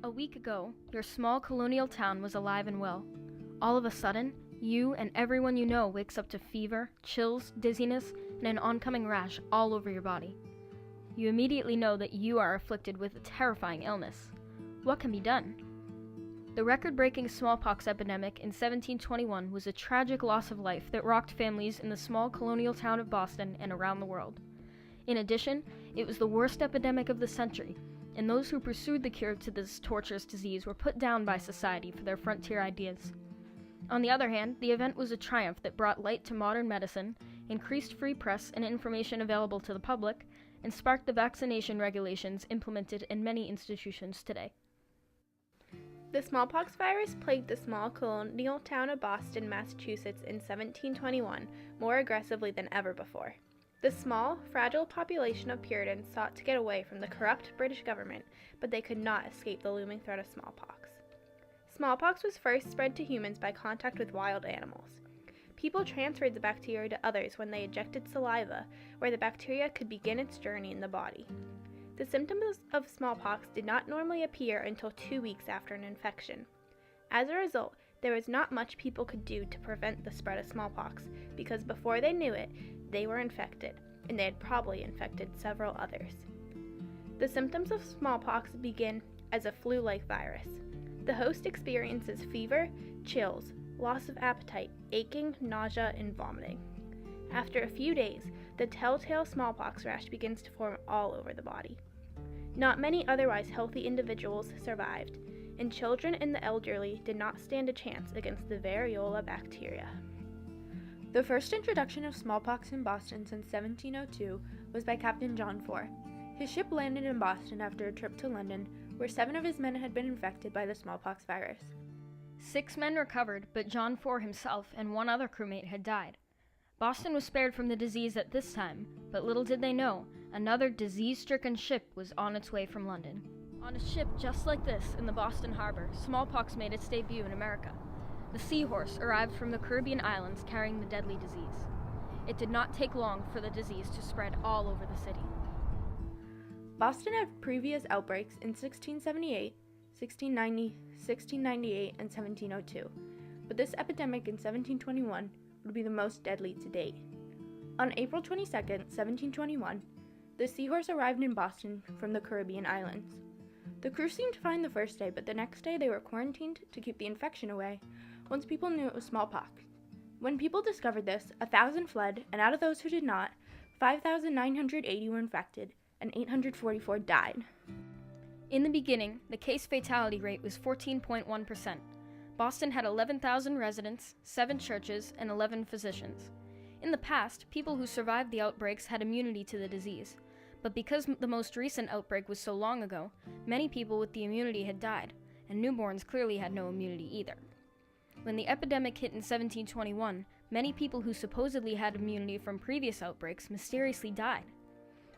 A week ago, your small colonial town was alive and well. All of a sudden, you and everyone you know wakes up to fever, chills, dizziness, and an oncoming rash all over your body. You immediately know that you are afflicted with a terrifying illness. What can be done? The record-breaking smallpox epidemic in 1721 was a tragic loss of life that rocked families in the small colonial town of Boston and around the world. In addition, it was the worst epidemic of the century, and those who pursued the cure to this torturous disease were put down by society for their frontier ideas. On the other hand, the event was a triumph that brought light to modern medicine, increased free press and information available to the public, and sparked the vaccination regulations implemented in many institutions today. The smallpox virus plagued the small colonial town of Boston, Massachusetts in 1721 more aggressively than ever before. The small, fragile population of Puritans sought to get away from the corrupt British government, but they could not escape the looming threat of smallpox. Smallpox was first spread to humans by contact with wild animals. People transferred the bacteria to others when they ejected saliva, where the bacteria could begin its journey in the body. The symptoms of smallpox did not normally appear until 2 weeks after an infection. As a result, there was not much people could do to prevent the spread of smallpox, because before they knew it, they were infected, and they had probably infected several others. The symptoms of smallpox begin as a flu-like virus. The host experiences fever, chills, loss of appetite, aching, nausea, and vomiting. After a few days, the telltale smallpox rash begins to form all over the body. Not many otherwise healthy individuals survived, and children and the elderly did not stand a chance against the variola bacteria. The first introduction of smallpox in Boston since 1702 was by Captain John Fore. His ship landed in Boston after a trip to London, where 7 of his men had been infected by the smallpox virus. 6 men recovered, but John Fore himself and 1 other crewmate had died. Boston was spared from the disease at this time, but little did they know, another disease-stricken ship was on its way from London. On a ship just like this in the Boston harbor, smallpox made its debut in America. The Seahorse arrived from the Caribbean islands carrying the deadly disease. It did not take long for the disease to spread all over the city. Boston had previous outbreaks in 1678, 1690, 1698, and 1702, but this epidemic in 1721 would be the most deadly to date. On April 22, 1721, the Seahorse arrived in Boston from the Caribbean islands. The crew seemed fine the first day, but the next day they were quarantined to keep the infection away, once people knew it was smallpox. When people discovered this, 1,000 fled, and out of those who did not, 5,980 were infected, and 844 died. In the beginning, the case fatality rate was 14.1%. Boston had 11,000 residents, 7 churches, and 11 physicians. In the past, people who survived the outbreaks had immunity to the disease, but because the most recent outbreak was so long ago, many people with the immunity had died, and newborns clearly had no immunity either. When the epidemic hit in 1721, many people who supposedly had immunity from previous outbreaks mysteriously died.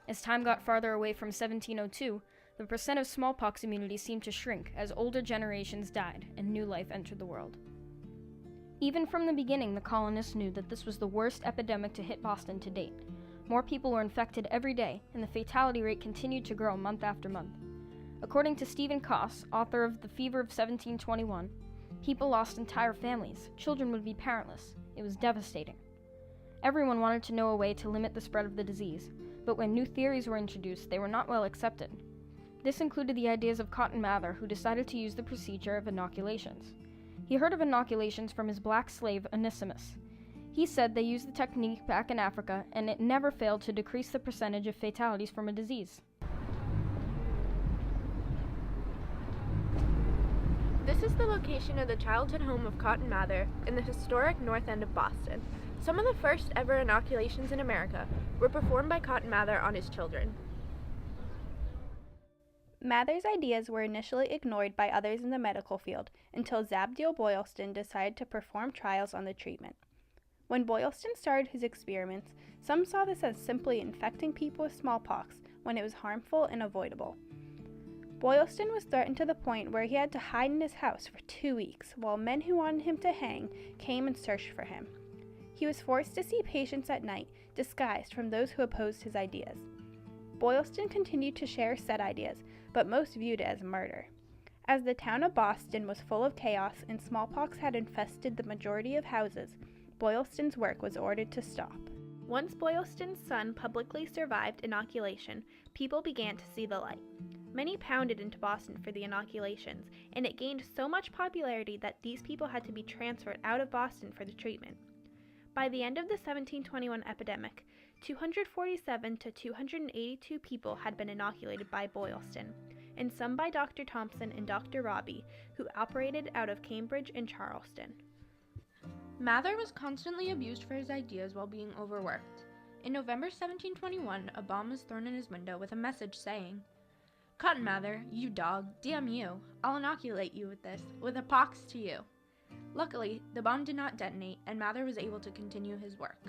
As time got farther away from 1702, the percent of smallpox immunity seemed to shrink as older generations died and new life entered the world. Even from the beginning, the colonists knew that this was the worst epidemic to hit Boston to date. More people were infected every day, and the fatality rate continued to grow month after month. According to Stephen Koss, author of The Fever of 1721, people lost entire families, children would be parentless. It was devastating. Everyone wanted to know a way to limit the spread of the disease, but when new theories were introduced, they were not well accepted. This included the ideas of Cotton Mather, who decided to use the procedure of inoculations. He heard of inoculations from his black slave Onesimus. He said they used the technique back in Africa, and it never failed to decrease the percentage of fatalities from a disease. This is the location of the childhood home of Cotton Mather in the historic north end of Boston. Some of the first ever inoculations in America were performed by Cotton Mather on his children. Mather's ideas were initially ignored by others in the medical field until Zabdiel Boylston decided to perform trials on the treatment. When Boylston started his experiments, some saw this as simply infecting people with smallpox when it was harmful and avoidable. Boylston was threatened to the point where he had to hide in his house for 2 weeks while men who wanted him to hang came and searched for him. He was forced to see patients at night, disguised from those who opposed his ideas. Boylston continued to share said ideas, but most viewed it as murder. As the town of Boston was full of chaos and smallpox had infested the majority of houses, Boylston's work was ordered to stop. Once Boylston's son publicly survived inoculation, people began to see the light. Many pounded into Boston for the inoculations, and it gained so much popularity that these people had to be transferred out of Boston for the treatment. By the end of the 1721 epidemic, 247 to 282 people had been inoculated by Boylston, and some by Dr. Thompson and Dr. Robbie, who operated out of Cambridge and Charleston. Mather was constantly abused for his ideas while being overworked. In November 1721, a bomb was thrown in his window with a message saying, "Cotton Mather, you dog, damn you, I'll inoculate you with this, with a pox to you." Luckily, the bomb did not detonate, and Mather was able to continue his work.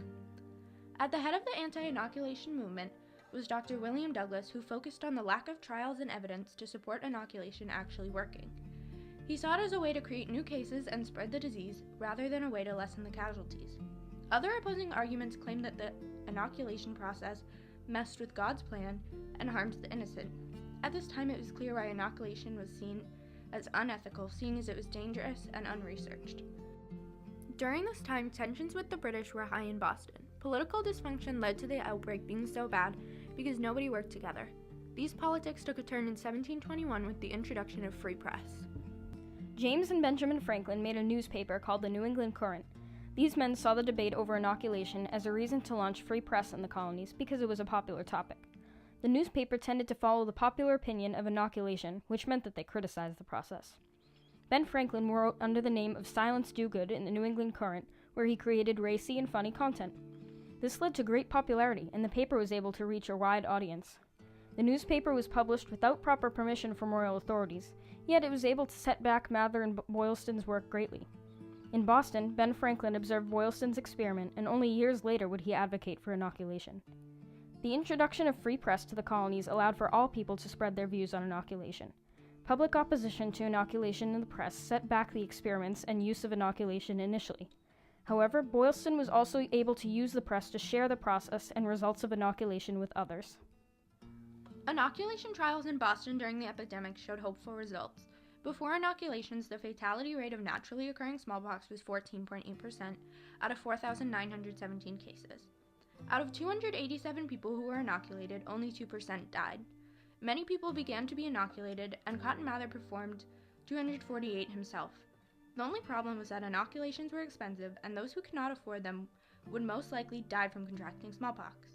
At the head of the anti-inoculation movement was Dr. William Douglas, who focused on the lack of trials and evidence to support inoculation actually working. He saw it as a way to create new cases and spread the disease, rather than a way to lessen the casualties. Other opposing arguments claimed that the inoculation process messed with God's plan and harmed the innocent. At this time, it was clear why inoculation was seen as unethical, seeing as it was dangerous and unresearched. During this time, tensions with the British were high in Boston. Political dysfunction led to the outbreak being so bad because nobody worked together. These politics took a turn in 1721 with the introduction of free press. James and Benjamin Franklin made a newspaper called the New England Courant. These men saw the debate over inoculation as a reason to launch free press in the colonies because it was a popular topic. The newspaper tended to follow the popular opinion of inoculation, which meant that they criticized the process. Ben Franklin wrote under the name of Silence Dogood in the New England Courant, where he created racy and funny content. This led to great popularity, and the paper was able to reach a wide audience. The newspaper was published without proper permission from royal authorities, yet it was able to set back Mather and Boylston's work greatly. In Boston, Ben Franklin observed Boylston's experiment, and only years later would he advocate for inoculation. The introduction of free press to the colonies allowed for all people to spread their views on inoculation. Public opposition to inoculation in the press set back the experiments and use of inoculation initially. However, Boylston was also able to use the press to share the process and results of inoculation with others. Inoculation trials in Boston during the epidemic showed hopeful results. Before inoculations, the fatality rate of naturally occurring smallpox was 14.8% out of 4,917 cases. Out of 287 people who were inoculated, only 2% died. Many people began to be inoculated, and Cotton Mather performed 248 himself. The only problem was that inoculations were expensive, and those who could not afford them would most likely die from contracting smallpox.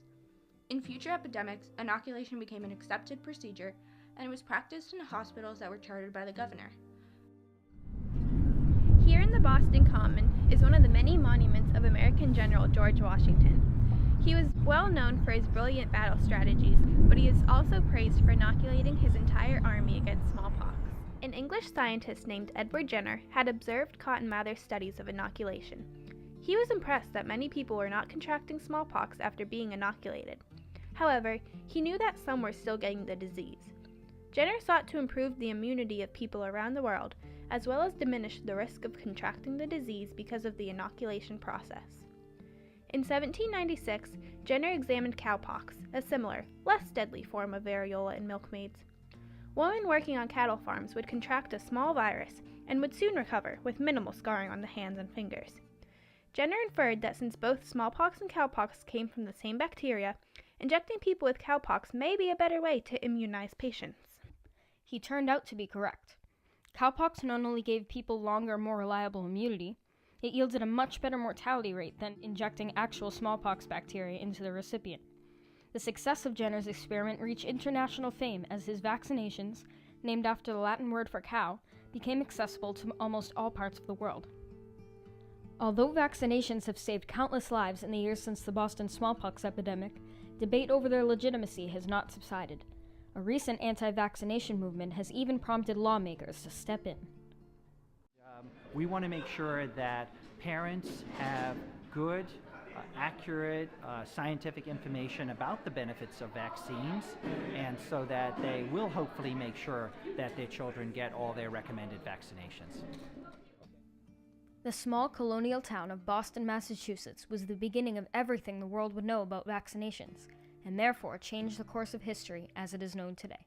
In future epidemics, inoculation became an accepted procedure, and it was practiced in hospitals that were chartered by the governor. Here in the Boston Common is one of the many monuments of American General George Washington. He was well known for his brilliant battle strategies, but he is also praised for inoculating his entire army against smallpox. An English scientist named Edward Jenner had observed Cotton Mather's studies of inoculation. He was impressed that many people were not contracting smallpox after being inoculated. However, he knew that some were still getting the disease. Jenner sought to improve the immunity of people around the world, as well as diminish the risk of contracting the disease because of the inoculation process. In 1796, Jenner examined cowpox, a similar, less deadly form of variola in milkmaids. Women working on cattle farms would contract a small virus and would soon recover with minimal scarring on the hands and fingers. Jenner inferred that since both smallpox and cowpox came from the same bacteria, injecting people with cowpox may be a better way to immunize patients. He turned out to be correct. Cowpox not only gave people longer, more reliable immunity, it yielded a much better mortality rate than injecting actual smallpox bacteria into the recipient. The success of Jenner's experiment reached international fame as his vaccinations, named after the Latin word for cow, became accessible to almost all parts of the world. Although vaccinations have saved countless lives in the years since the Boston smallpox epidemic, debate over their legitimacy has not subsided. A recent anti-vaccination movement has even prompted lawmakers to step in. We want to make sure that parents have good, accurate, scientific information about the benefits of vaccines, and so that they will hopefully make sure that their children get all their recommended vaccinations. The small colonial town of Boston, Massachusetts was the beginning of everything the world would know about vaccinations, and therefore changed the course of history as it is known today.